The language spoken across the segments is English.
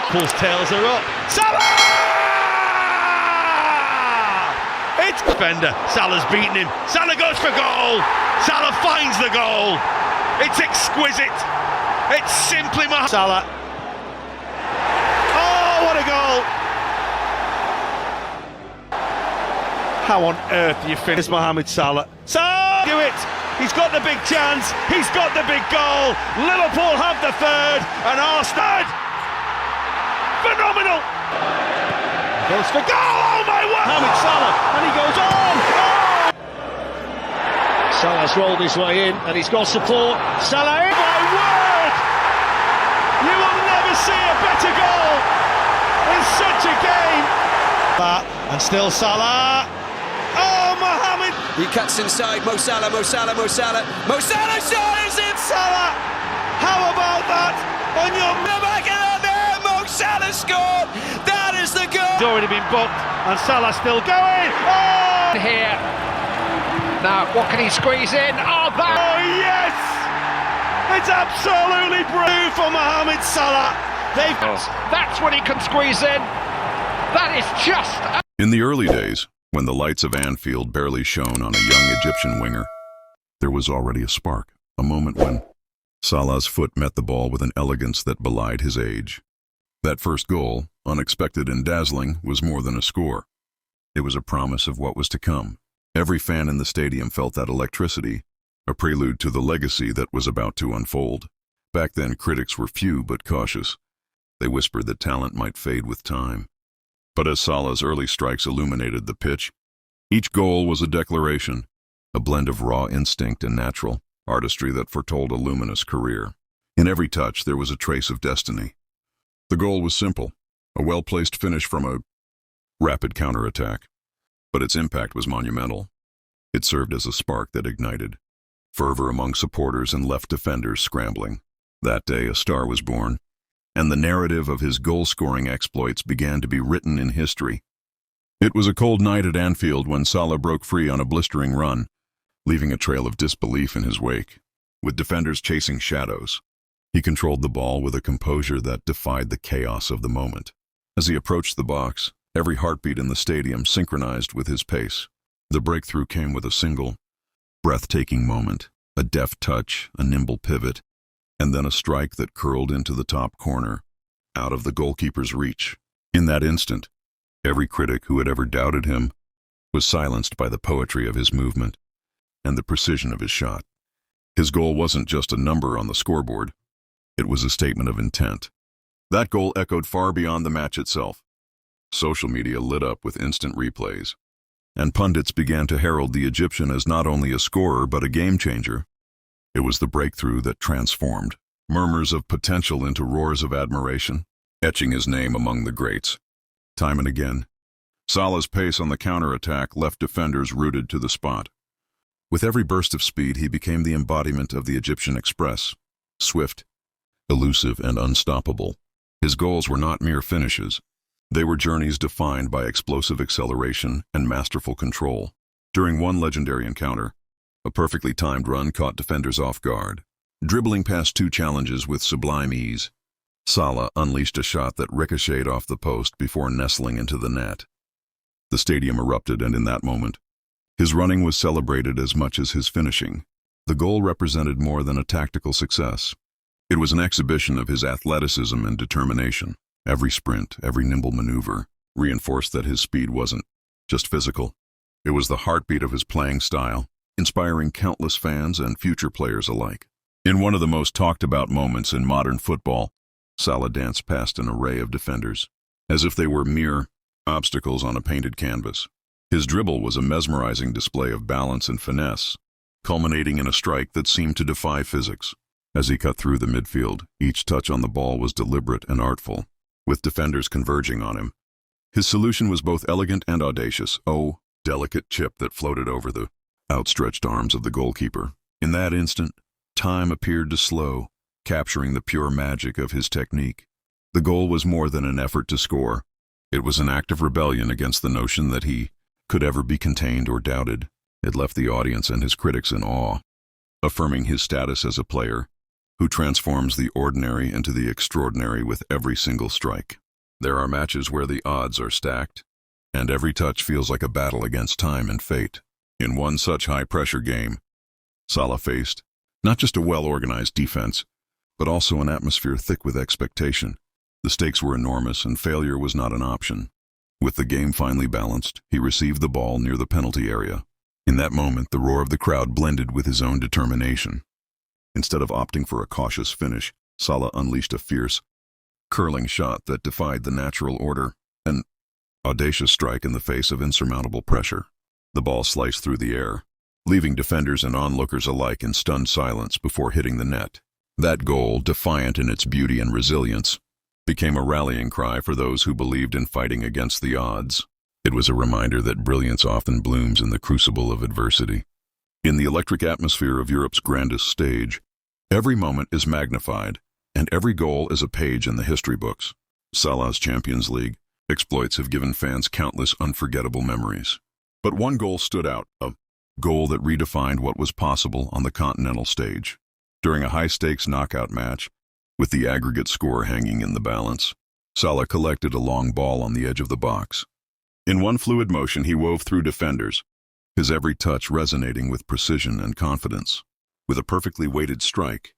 Liverpool's tails are up. Salah! It's defender. Salah's beaten him. Salah goes for goal. Salah finds the goal. It's exquisite. It's simply Salah. Oh, what a goal! How on earth do you finish Mohamed Salah? Salah! Do it! He's got the big chance. He's got the big goal. Liverpool have the third, and Arsenal. Phenomenal! Goes for goal! Oh my word! Mohamed Salah, and he goes on! Oh! Salah's rolled his way in, and he's got support. Salah in! My word! You will never see a better goal in such a game! And still Salah. Oh, Mohamed! He cuts inside. Mo Salah, Mo Salah, Mo Salah. Mo Salah shot it! Salah! How about that? On your back of there, Mo Salah scored! That is the goal! It's already been booked, and Salah still going. Oh! Here. Now, what can he squeeze in? Oh, that! Oh, yes! It's absolutely brilliant for Mohamed Salah. That's when he can squeeze in. That is just... In the early days, when the lights of Anfield barely shone on a young Egyptian winger, there was already a spark, a moment when Salah's foot met the ball with an elegance that belied his age. That first goal, unexpected and dazzling, was more than a score. It was a promise of what was to come. Every fan in the stadium felt that electricity, a prelude to the legacy that was about to unfold. Back then, critics were few but cautious. They whispered that talent might fade with time. But as Salah's early strikes illuminated the pitch, each goal was a declaration, a blend of raw instinct and natural artistry that foretold a luminous career. In every touch, there was a trace of destiny. The goal was simple, a well-placed finish from a rapid counterattack. But its impact was monumental. It served as a spark that ignited fervor among supporters and left defenders scrambling. That day, a star was born, and the narrative of his goal-scoring exploits began to be written in history. It was a cold night at Anfield when Salah broke free on a blistering run, leaving a trail of disbelief in his wake. With defenders chasing shadows, he controlled the ball with a composure that defied the chaos of the moment. As he approached the box, every heartbeat in the stadium synchronized with his pace. The breakthrough came with a single, breathtaking moment, a deft touch, a nimble pivot, and then a strike that curled into the top corner, out of the goalkeeper's reach. In that instant, every critic who had ever doubted him was silenced by the poetry of his movement and the precision of his shot. His goal wasn't just a number on the scoreboard. It was a statement of intent. That goal echoed far beyond the match itself. Social media lit up with instant replays, and pundits began to herald the Egyptian as not only a scorer but a game-changer. It was the breakthrough that transformed murmurs of potential into roars of admiration, etching his name among the greats. Time and again, Salah's pace on the counterattack left defenders rooted to the spot. With every burst of speed, he became the embodiment of the Egyptian express, swift, elusive, and unstoppable. His goals were not mere finishes. They were journeys defined by explosive acceleration and masterful control. During one legendary encounter, a perfectly timed run caught defenders off guard. Dribbling past two challenges with sublime ease, Salah unleashed a shot that ricocheted off the post before nestling into the net. The stadium erupted, and in that moment, his running was celebrated as much as his finishing. The goal represented more than a tactical success. It was an exhibition of his athleticism and determination. Every sprint, every nimble maneuver, reinforced that his speed wasn't just physical. It was the heartbeat of his playing style, inspiring countless fans and future players alike. In one of the most talked-about moments in modern football, Salah danced past an array of defenders, as if they were mere obstacles on a painted canvas. His dribble was a mesmerizing display of balance and finesse, culminating in a strike that seemed to defy physics. As he cut through the midfield, each touch on the ball was deliberate and artful, with defenders converging on him. His solution was both elegant and audacious. Oh, delicate chip that floated over the outstretched arms of the goalkeeper. In that instant, time appeared to slow, capturing the pure magic of his technique. The goal was more than an effort to score. It was an act of rebellion against the notion that he could ever be contained or doubted. It left the audience and his critics in awe, affirming his status as a player who transforms the ordinary into the extraordinary with every single strike. There are matches where the odds are stacked, and every touch feels like a battle against time and fate. In one such high-pressure game, Salah faced not just a well-organized defense, but also an atmosphere thick with expectation. The stakes were enormous, and failure was not an option. With the game finally balanced, he received the ball near the penalty area. In that moment, the roar of the crowd blended with his own determination. Instead of opting for a cautious finish, Salah unleashed a fierce, curling shot that defied the natural order, an audacious strike in the face of insurmountable pressure. The ball sliced through the air, leaving defenders and onlookers alike in stunned silence before hitting the net. That goal, defiant in its beauty and resilience, became a rallying cry for those who believed in fighting against the odds. It was a reminder that brilliance often blooms in the crucible of adversity. In the electric atmosphere of Europe's grandest stage, every moment is magnified, and every goal is a page in the history books. Salah's Champions League exploits have given fans countless unforgettable memories. But one goal stood out, a goal that redefined what was possible on the continental stage. During a high-stakes knockout match, with the aggregate score hanging in the balance, Salah collected a long ball on the edge of the box. In one fluid motion, he wove through defenders, his every touch resonating with precision and confidence. With a perfectly weighted strike,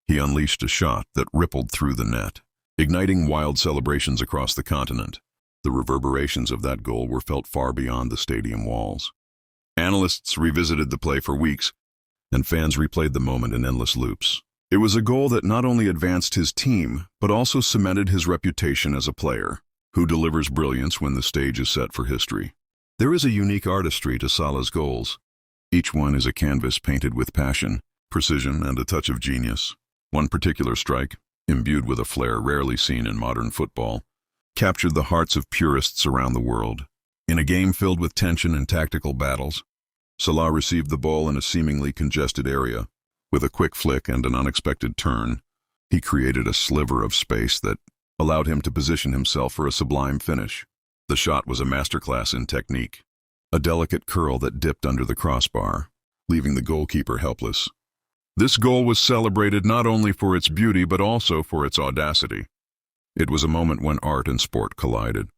he unleashed a shot that rippled through the net, igniting wild celebrations across the continent. The reverberations of that goal were felt far beyond the stadium walls. Analysts revisited the play for weeks, and fans replayed the moment in endless loops. It was a goal that not only advanced his team, but also cemented his reputation as a player who delivers brilliance when the stage is set for history. There is a unique artistry to Salah's goals. Each one is a canvas painted with passion, precision, and a touch of genius. One particular strike, imbued with a flair rarely seen in modern football, captured the hearts of purists around the world. In a game filled with tension and tactical battles, Salah received the ball in a seemingly congested area. With a quick flick and an unexpected turn, he created a sliver of space that allowed him to position himself for a sublime finish. The shot was a masterclass in technique, a delicate curl that dipped under the crossbar, leaving the goalkeeper helpless. This goal was celebrated not only for its beauty but also for its audacity. It was a moment when art and sport collided.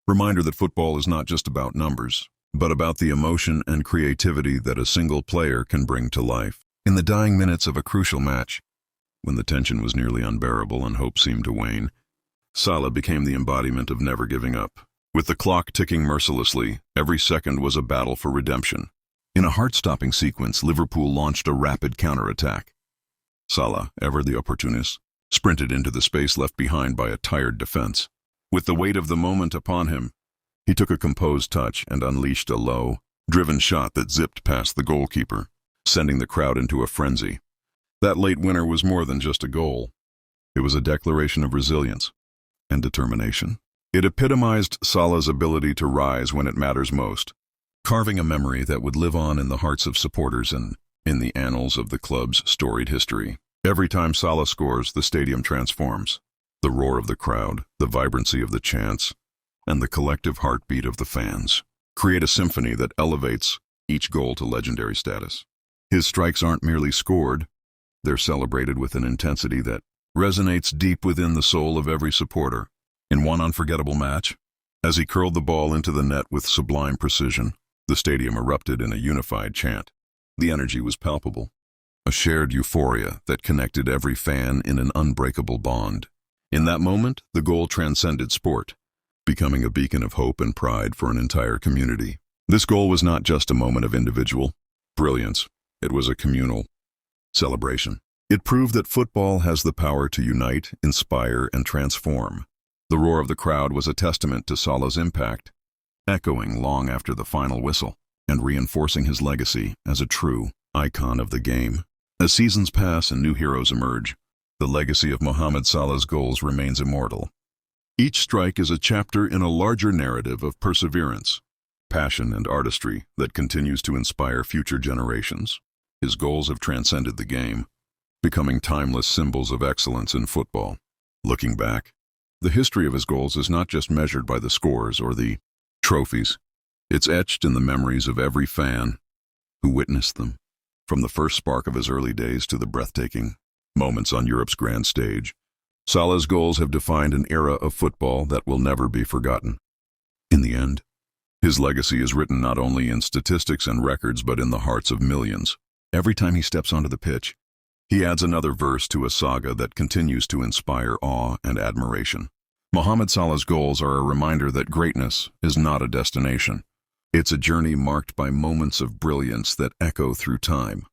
Reminder that football is not just about numbers, but about the emotion and creativity that a single player can bring to life. In the dying minutes of a crucial match, when the tension was nearly unbearable and hope seemed to wane, Salah became the embodiment of never giving up. With the clock ticking mercilessly, every second was a battle for redemption. In a heart-stopping sequence, Liverpool launched a rapid counter-attack. Salah, ever the opportunist, sprinted into the space left behind by a tired defense. With the weight of the moment upon him, he took a composed touch and unleashed a low, driven shot that zipped past the goalkeeper, sending the crowd into a frenzy. That late winner was more than just a goal. It was a declaration of resilience and determination. It epitomized Salah's ability to rise when it matters most, carving a memory that would live on in the hearts of supporters and in the annals of the club's storied history. Every time Salah scores, the stadium transforms. The roar of the crowd, the vibrancy of the chants, and the collective heartbeat of the fans create a symphony that elevates each goal to legendary status. His strikes aren't merely scored, they're celebrated with an intensity that resonates deep within the soul of every supporter. In one unforgettable match, as he curled the ball into the net with sublime precision, the stadium erupted in a unified chant. The energy was palpable, a shared euphoria that connected every fan in an unbreakable bond. In that moment, the goal transcended sport, becoming a beacon of hope and pride for an entire community. This goal was not just a moment of individual brilliance, it was a communal celebration. It proved that football has the power to unite, inspire, and transform. The roar of the crowd was a testament to Salah's impact, echoing long after the final whistle, and reinforcing his legacy as a true icon of the game. As seasons pass and new heroes emerge, the legacy of Mohamed Salah's goals remains immortal. Each strike is a chapter in a larger narrative of perseverance, passion, and artistry that continues to inspire future generations. His goals have transcended the game, becoming timeless symbols of excellence in football. Looking back, the history of his goals is not just measured by the scores or the trophies. It's etched in the memories of every fan who witnessed them, from the first spark of his early days to the breathtaking moments on Europe's grand stage. Salah's goals have defined an era of football that will never be forgotten. In the end, his legacy is written not only in statistics and records but in the hearts of millions. Every time he steps onto the pitch, he adds another verse to a saga that continues to inspire awe and admiration. Mohamed Salah's goals are a reminder that greatness is not a destination. It's a journey marked by moments of brilliance that echo through time.